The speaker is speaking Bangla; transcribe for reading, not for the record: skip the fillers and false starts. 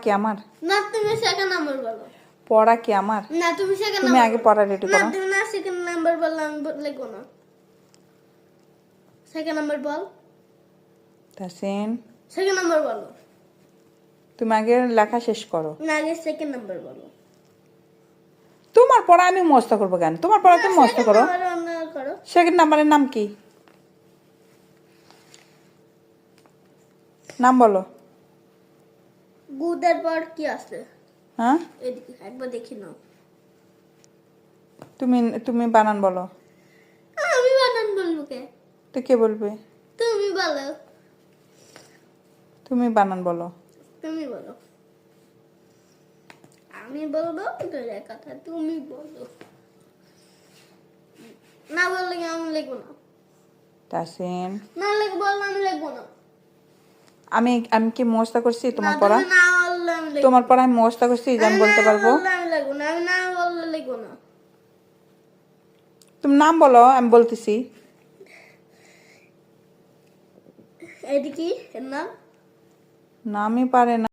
কি আমার? না তুমি সেকেন্ড নাম্বার বলো। পড়া কি আমার? না তুমি সেকেন্ড তুমি নাম্বার। আগে পড়া রেডি না করো। তুমি না সেকেন্ড নাম্বার বললে আমি লিখবো না। সেকেন্ড নাম্বার বল। তাসিন সেকেন্ড নাম্বার বলো। তুমি আগে লেখা শেষ করো। না আগে সেকেন্ড নাম্বার বলো। তোমার পড়া আমি মুখস্থ করবো কেন? তোমার পড়া তুমি মুখস্থ করো। করো। সেকেন্ড নাম্বারের নাম কি? নাম বলো। গুদের পর কি আছে? হ্যাঁ এদিকে একবার দেখি নাও। তুমি তুমি বানান বলো। আমি বানান বলবো কে? তো কে বলবে? তুমি বলো। তুমি বানান বলো। তুমি বলো। আমি বলবো তোর কথা তুমি বলো। না বললে আমি লিখবো না। তাসিন না লিখবো বললে আমি লিখবো না। আমি আমি কি মুখস্থ করছি তোমার না, পড়া? তুমি না বললে আমি লিখবো তোমার পড়া আমি মুখস্থ করছি যে আমি বলতে পারবো? না। আমি লিখবো না। আমি না বললে লিখবো না। তুমি নাম বলো, আমি বলতেছি। এদিকে এর নাম নামই পারে না।